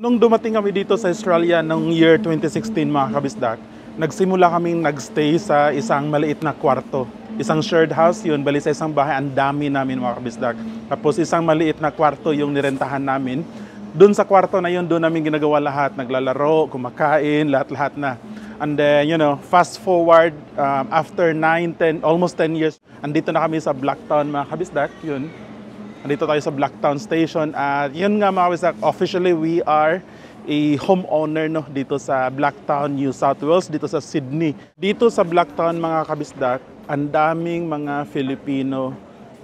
Nung dumating kami dito sa Australia noong year 2016 mga kabisdak, nagsimula kaming nagstay sa isang maliit na kwarto. Isang shared house yun, bali sa isang bahay, ang dami namin mga kabisdak. Tapos isang maliit na kwarto yung nirentahan namin. Doon sa kwarto na yun, doon namin ginagawa lahat. Naglalaro, kumakain, lahat-lahat na. And then, fast forward, after 9, 10, almost 10 years, andito na kami sa Blacktown mga kabisdak, yun. Nandito tayo sa Blacktown Station at yun nga mga kabisdak, officially we are a homeowner dito sa Blacktown, New South Wales, dito sa Sydney. Dito sa Blacktown mga kabisdak, ang daming mga Filipino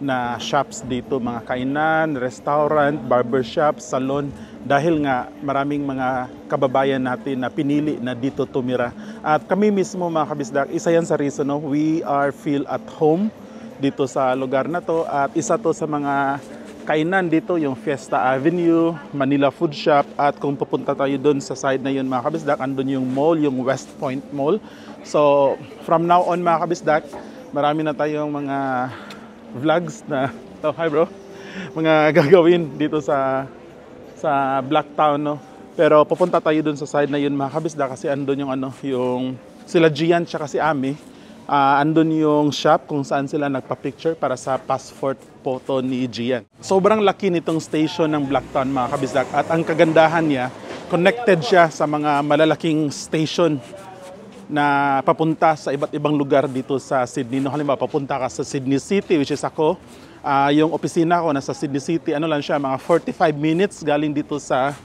na shops dito, mga kainan, restaurant, barbershop, salon, dahil nga maraming mga kababayan natin na pinili na dito tumira. At kami mismo mga kabisdak, isa yan sa reason, we are feel at home dito sa lugar na to, at isa to sa mga kainan dito, yung Fiesta Avenue, Manila Food Shop, at kung pupunta tayo doon sa side na yun mga kabisdak, andun yung mall, yung West Point Mall. So from now on mga kabisdak, marami na tayong mga vlogs na, hi bro, mga gagawin dito sa Blacktown, no? Pero pupunta tayo doon sa side na yun mga kabisdak, kasi andun yung yung sila Gian tsaka si Ami. Andun yung shop kung saan sila nagpa-picture para sa passport photo ni Gian. Sobrang laki nitong station ng Blacktown mga kabisdak, at ang kagandahan niya, connected siya sa mga malalaking station na papunta sa iba't ibang lugar dito sa Sydney. No, halimbawa, papunta ka sa Sydney City, which is ako, yung opisina ko nasa Sydney City, lang siya, mga 45 minutes galing dito sa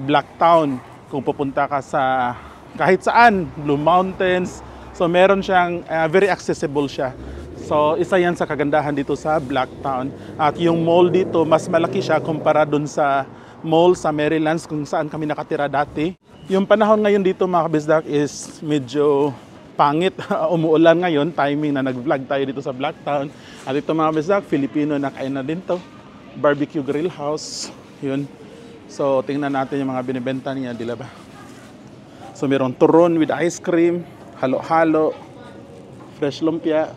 Blacktown. Kung pupunta ka sa kahit saan, Blue Mountains, so meron siyang very accessible siya. So isa yan sa kagandahan dito sa Blacktown. At yung mall dito, mas malaki siya kumpara dun sa mall sa Marylands kung saan kami nakatira dati. Yung panahon ngayon dito mga kabisdak is medyo pangit. Umuulan ngayon, timing na nag-vlog tayo dito sa Blacktown. At ito mga kabisdak, Filipino na kain na din to. Barbecue Grill House. Yun. So tingnan natin yung mga binibenta niya, di ba? So mayroong turon with ice cream, halo-halo, fresh lumpia.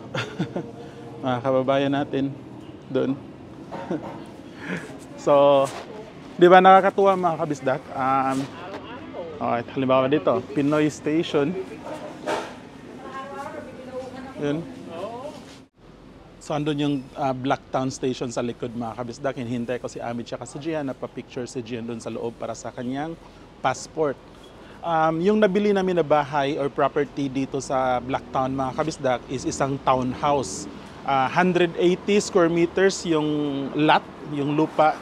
Mga kababayan natin doon. So, di ba nakakatuwa mga kabisdak? Okay, halimbawa dito, Pinoy Station. Yun. So, andun yung Blacktown Station sa likod mga kabisdak. Hinihintay ko si Ami tsaka si Gian. Napa-picture si Gian doon sa loob para sa kanyang passport. Yung nabili namin na bahay or property dito sa Blacktown mga kabisdak is isang townhouse. 180 square meters yung lot, yung lupa.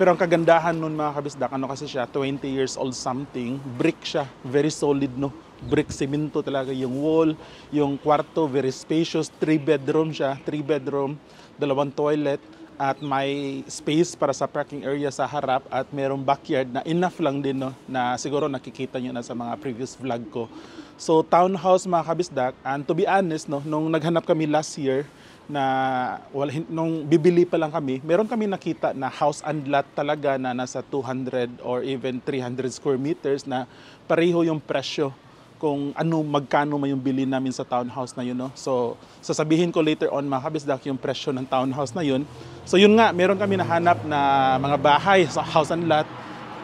Pero ang kagandahan nun mga kabisdak, kasi siya, 20 years old something, brick siya, very solid, no? Brick cemento talaga yung wall, yung kwarto, very spacious, 3 bedroom siya, 3 bedroom, 2 toilet. At may space para sa parking area sa harap, at merong backyard na enough lang din, no, na siguro nakikita nyo na sa mga previous vlog ko. So townhouse mga kabisdak, and to be honest, no, nung naghanap kami last year nung bibili pa lang kami, meron kami nakita na house and lot talaga na nasa 200 or even 300 square meters na pareho yung presyo kung magkano may yung bilhin namin sa townhouse na yun, no? So, sasabihin ko later on mga kabisdak yung presyo ng townhouse na yun. So, yun nga, meron kami nahanap na mga bahay sa house and lot,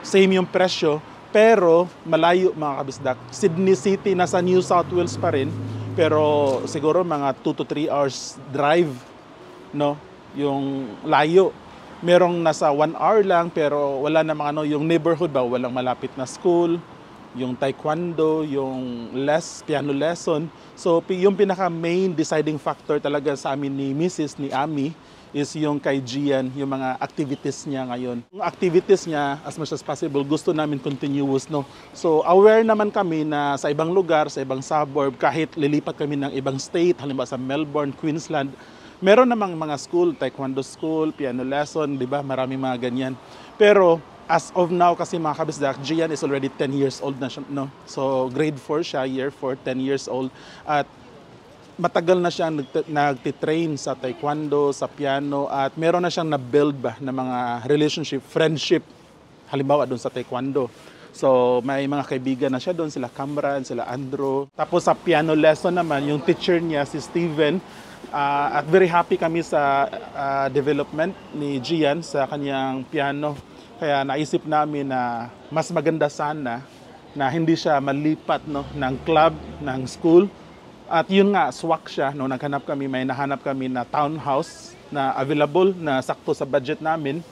same yung presyo, pero malayo mga kabisdak. Sydney City, nasa New South Wales pa rin, pero siguro mga 2 to 3 hours drive, no? Yung layo. Merong nasa 1 hour lang, pero wala namang yung neighborhood ba, walang malapit na school, yung taekwondo, yung piano lesson. So, yung pinaka-main deciding factor talaga sa amin ni Mrs., ni Ami, is yung kay Gian, yung mga activities niya ngayon. Yung activities niya, as much as possible, gusto namin continuous, no? So, aware naman kami na sa ibang lugar, sa ibang suburb, kahit lilipat kami ng ibang state, halimbawa sa Melbourne, Queensland, meron namang mga school, taekwondo school, piano lesson, di ba? Maraming mga ganyan. Pero, as of now, kasi mga kabisdak, Gian is already 10 years old na siya, no? So, grade 4 siya, year 4, 10 years old. At matagal na siya nagtitrain sa taekwondo, sa piano, at meron na siyang na-build ba na mga relationship, friendship, halimbawa doon sa taekwondo. So, may mga kaibigan na siya doon, sila Cameron, sila Andrew. Tapos sa piano lesson naman, yung teacher niya, si Steven, at very happy kami sa development ni Gian sa kanyang piano. Kaya naisip namin na mas maganda sana na hindi siya malipat no, ng club, ng school. At yun nga, swak siya. No, naghanap kami, may nahanap kami na townhouse na available, na sakto sa budget namin.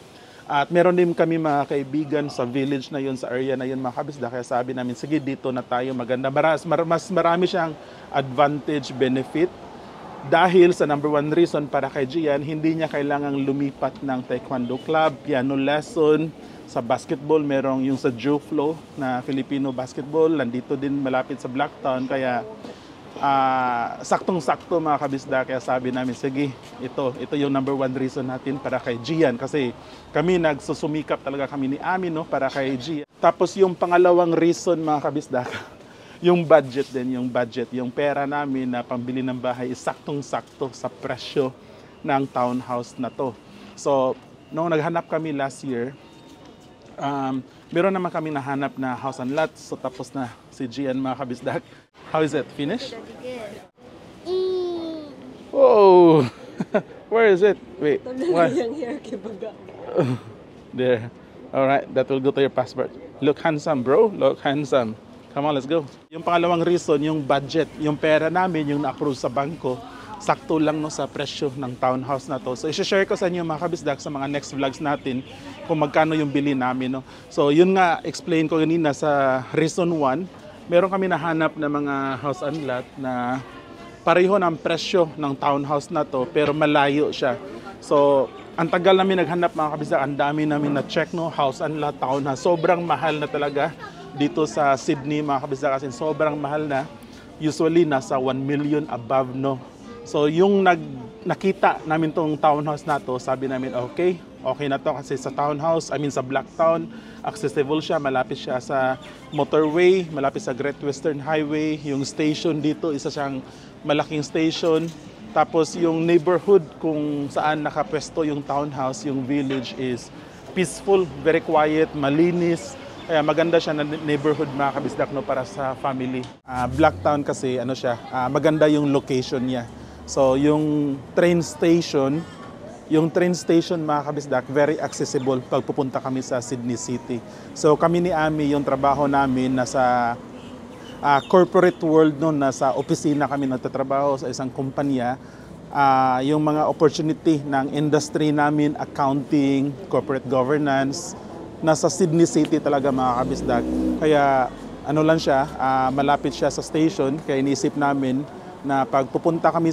At meron din kami mga kaibigan sa village na yun, sa area na yun mga kabisda. Kaya sabi namin, sige dito na tayo, maganda. Mas marami siyang advantage, benefit. Dahil sa number one reason para kay Gian, hindi niya kailangang lumipat ng taekwondo club, piano lesson, sa basketball, merong yung sa Joe Flow na Filipino basketball, nandito din malapit sa Blacktown. Kaya saktong-sakto mga kabisda. Kaya sabi namin, sige, ito yung number one reason natin para kay Gian. Kasi kami nagsusumikap talaga kami ni Ami no, para kay Gian. Tapos yung pangalawang reason mga kabisda, yung budget din, yung pera namin na pambili ng bahay is saktong-sakto sa presyo ng townhouse na to. So, nung naghanap kami last year, meron naman kami nahanap na house and lot. So, tapos na si Gian mga kabisdak. How is it? Finished? Whoa! Where is it? Wait. There. Alright, that will go to your passport. Look handsome, bro. Look handsome. Come on, let's go. Yung pangalawang reason, yung budget, yung pera namin, yung na-approve sa bangko, sakto lang no, sa presyo ng townhouse na to. So, i-share ko sa inyo mga kabisdak sa mga next vlogs natin kung magkano yung bili namin. No? So, yun nga, explain ko kanina sa reason 1, meron kami nahanap na mga house and lot na pareho ng presyo ng townhouse na to, pero malayo siya. So, ang tagal namin naghanap mga kabisdak, ang dami namin na-check, no, house and lot, townhouse. Sobrang mahal na talaga dito sa Sydney mga kabisdak, kasi sobrang mahal na. Usually nasa 1 million above no. So yung nakita namin tong townhouse na to, sabi namin okay na to kasi sa townhouse, sa Blacktown, accessible siya, malapit siya sa motorway, malapit sa Great Western Highway. Yung station dito, isa siyang malaking station. Tapos yung neighborhood kung saan nakapwesto yung townhouse, yung village is peaceful, very quiet, malinis. Kaya maganda siya na neighborhood mga kabisdak no, para sa family. Blacktown kasi maganda yung location niya. So yung train station mga kabisdak, very accessible pag pupunta kami sa Sydney City. So kami ni Ami, yung trabaho namin nasa corporate world no, nasa opisina kami nagtatrabaho sa isang kumpanya. Yung mga opportunity ng industry namin, accounting, corporate governance, nasa Sydney City talaga mga kabisdak. Kaya lang siya, malapit siya sa station. Kaya iniisip namin na pagpupunta kami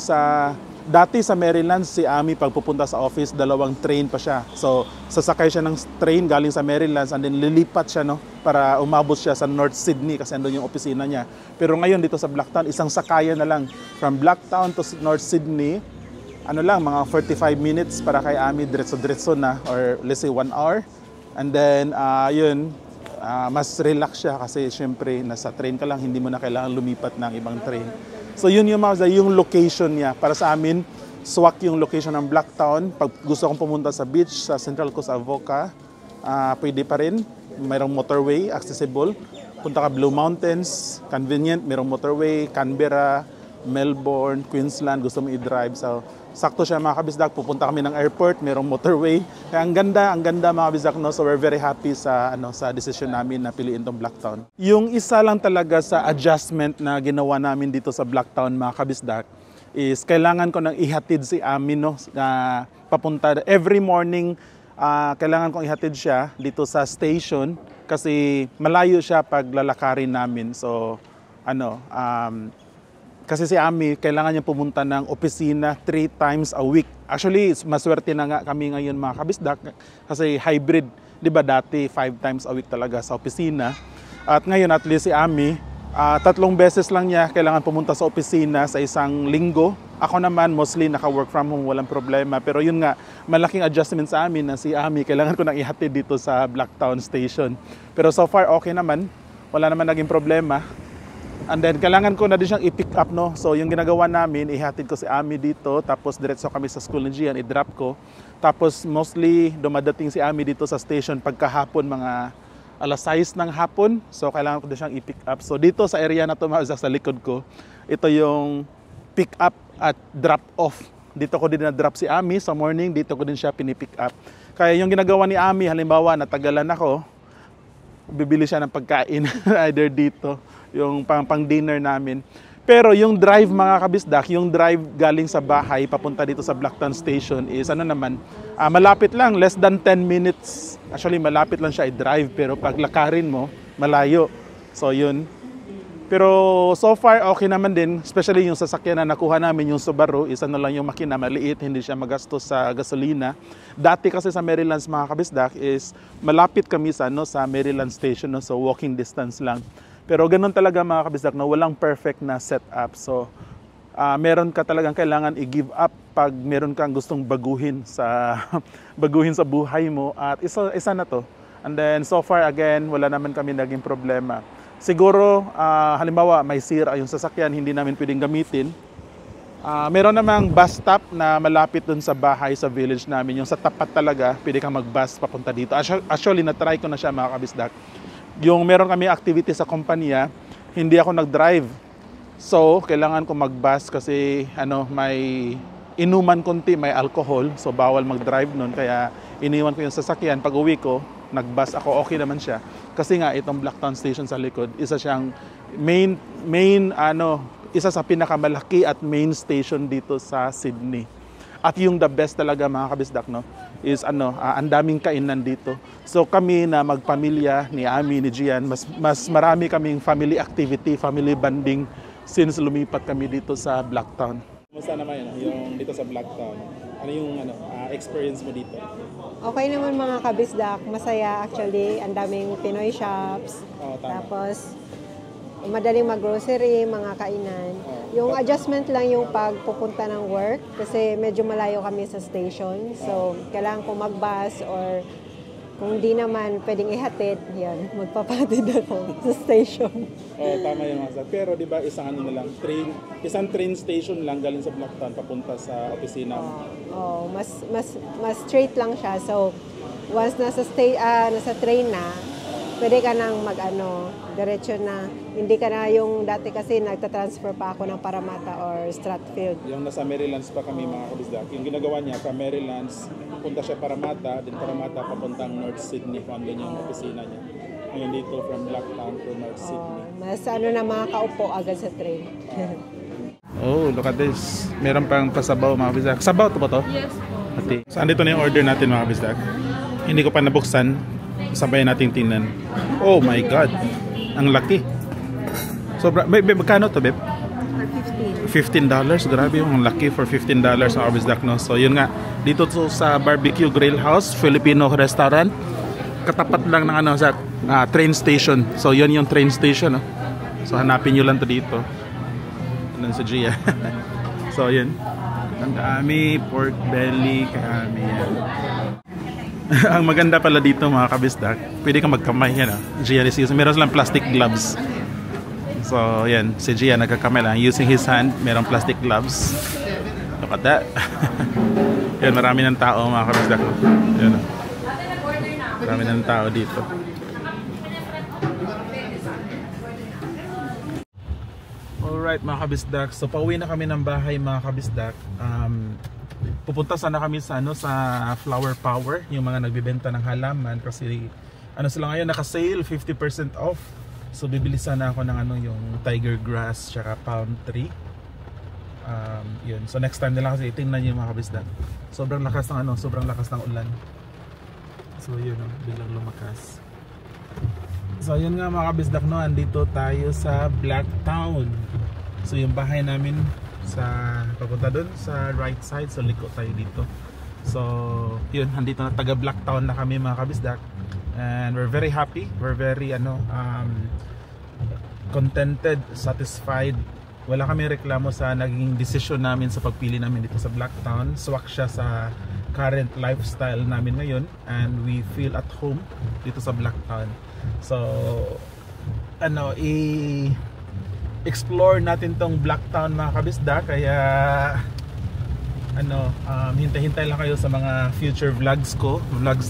dati sa Maryland, si Ami pagpupunta sa office, 2 train pa siya. So sasakay siya ng train galing sa Maryland and then lilipat siya no, para umabot siya sa North Sydney kasi andun yung opisina niya. Pero ngayon dito sa Blacktown, isang sakayan na lang. From Blacktown to North Sydney, mga 45 minutes para kay Ami, diretso na, or let's say 1 hour. And then, mas relax siya kasi syempre nasa train ka lang, hindi mo na kailangan lumipat ng ibang train. So yun yung location niya. Para sa amin, swak yung location ng Blacktown. Pag gusto kong pumunta sa beach, sa Central Coast Avoca, pwede pa rin. Mayroong motorway, accessible. Punta ka Blue Mountains, convenient. Mayroong motorway, Canberra, Melbourne, Queensland, gusto mo i-drive. So, sakto siya mga kabisdak. Pupunta kami ng airport, mayroong motorway. Kaya ang ganda mga kabisdak, no? So we're very happy sa decision namin na piliin tong Blacktown. Yung isa lang talaga sa adjustment na ginawa namin dito sa Blacktown mga kabisdak is kailangan ko nang ihatid si Ami no, papunta. Every morning, kailangan kong ihatid siya dito sa station kasi malayo siya pag lalakarin namin. So, kasi si Ami, kailangan niya pumunta ng opisina 3 times a week. Actually, maswerte na nga kami ngayon mga kabisdak kasi hybrid. Di ba dati 5 times a week talaga sa opisina. At ngayon at least si Ami, 3 beses lang niya kailangan pumunta sa opisina sa isang linggo. Ako naman mostly naka-work from home, walang problema. Pero yun nga, malaking adjustment sa amin na si Ami, kailangan ko nang ihatid dito sa Blacktown Station. Pero so far okay naman, wala naman naging problema. And then, kailangan ko na din siyang i-pick up, no? So, yung ginagawa namin, ihatid ko si Ami dito, tapos diretso kami sa school ni Gian, i-drop ko. Tapos, mostly, dumadating si Ami dito sa station pagkahapon, mga 6:00 ng hapon. So, kailangan ko din siyang i-pick up. So, dito sa area na to, sa likod ko, ito yung pick up at drop off. Dito ko din na-drop si Ami sa morning, dito ko din siya pinipick up. Kaya yung ginagawa ni Ami, halimbawa natagalan ako, bibili siya ng pagkain either dito, yung pang dinner namin. Pero yung drive mga kabisdak, yung drive galing sa bahay papunta dito sa Blacktown Station is ano naman, malapit lang, less than 10 minutes. Actually malapit lang siya i-drive, pero pag lakarin mo, malayo. So yun. Pero so far okay naman din, especially yung sasakyan na nakuha namin, yung Subaru, isa na lang yung makina, maliit, hindi siya magastos sa gasolina. Dati kasi sa Marylands mga kabisdak is malapit kami sa sa Maryland Station, no? So walking distance lang. Pero ganun talaga mga kabisdak, na walang perfect na setup. So meron ka talagang kailangan i-give up pag meron kang gustong baguhin sa baguhin sa buhay mo, at isa na to. And then so far again, wala naman kami naging problema. Siguro halimbawa may sira yung sasakyan, hindi namin pwedeng gamitin. Meron namang bus stop na malapit dun sa bahay, sa village namin. Yung sa tapat talaga, pwede kang mag-bus papunta dito. Actually, na-try ko na siya mga kabisdak. Yung meron kami activity sa kumpanya, hindi ako nag-drive. So, kailangan ko mag-bus kasi may inuman konti, may alcohol. So, bawal mag-drive nun. Kaya iniwan ko yung sasakyan. Pag uwi ko, nag-bus ako. Okay naman siya. Kasi nga, itong Blacktown Station sa likod, isa siyang isa sa pinakamalaki at main station dito sa Sydney. At yung the best talaga mga kabisdak, no, is ang daming kainan dito. So kami na magpamilya ni Ami, ni Gian, mas marami kaming family activity, family bonding since lumipat kami dito sa Blacktown. Kumusta naman yung dito sa Blacktown? Ano yung experience mo dito? Okay naman mga kabisdak, masaya actually, ang daming Pinoy shops. Tapos madaling mag-grocery, mga kainan. Yung adjustment lang yung pagpupunta ng work kasi medyo malayo kami sa station. So, kailangan ko mag-bus or kung di naman pwedeng ihatid, yan, magpapatid ako sa station. Tama yun mga. Pero di ba isang isang train station lang galing sa Blacktown papunta sa opisina? Mas straight lang siya. So, once nasa train na, pwede ka nang diretso na. Hindi ka na yung dati kasi nagtatransfer pa ako ng Parramatta or Strathfield. Yung nasa Marylands pa kami mga kabisdak, yung ginagawa niya, from Marylands, punta siya Parramatta, then Parramatta papuntang North Sydney, kung andun yung opisina niya. Ngayon dito from Blacktown to North Sydney. Mas makakaupo agad sa train. Oh, look at this. Meron pang pasabaw mga kabisdak. Sabaw to ba to? Yes. Ati. So andito na yung order natin mga kabisdak. Hindi ko pa nabuksan. Sabayan natin tingnan. Oh my God. Ang laki. Sobra. Magkano to, Beb? $15. Grabe yung laki for $15 sa kabisdak, no? So yun nga. Dito to sa Barbecue Grill House, Filipino restaurant. Katapat lang ng sa train station. So yun yung train station, no? So hanapin nyo lang to dito. Ano sa Gia. So yun. Ang dami pork belly, kami yan. Ang maganda pala dito mga kabisdak, pwede kang magkamay yan. Gia is using, meron silang plastic gloves. So yan, si Gia nagkakamay lang using his hand, meron plastic gloves. Look at that. Yan, marami ng tao mga kabisdak. Yan. Marami ng tao dito. Alright mga kabisdak, so pauwi na kami ng bahay mga kabisdak. Pupunta sana kami sa Flower Power, yung mga nagbebenta ng halaman, kasi sila ngayon naka-sale 50% off. So bibili sana ako ng yung tiger grass tsaka palm tree. Yun. So next time nila kasi itingnan niyo mga kabisdak. Sobrang lakas ng ulan. So yun, biglang lumakas. So yun nga mga kabisdak, no, andito tayo sa Blacktown. So yung bahay namin papunta doon sa right side, so liko tayo dito. So yun, andito na, taga Blacktown na kami mga kabisdak, and we're very happy, we're very contented, satisfied. Wala kami reklamo sa naging decision namin sa pagpili namin dito sa Blacktown. Swak siya sa current lifestyle namin ngayon, and we feel at home dito sa Blacktown. So explore natin tong Blacktown mga kabisdak, kaya hintay-hintay lang kayo sa mga future vlogs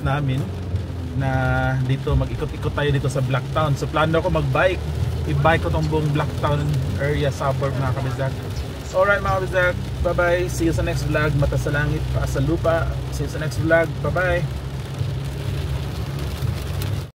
namin na dito, mag-ikot-ikot tayo dito sa Blacktown. So plano ko mag-bike, i-bike ko tong buong Blacktown area, suburb mga kabisdak. So alright mga kabisdak, bye bye, see you sa next vlog. Mata sa langit, paa sa lupa. See you sa next vlog, bye bye.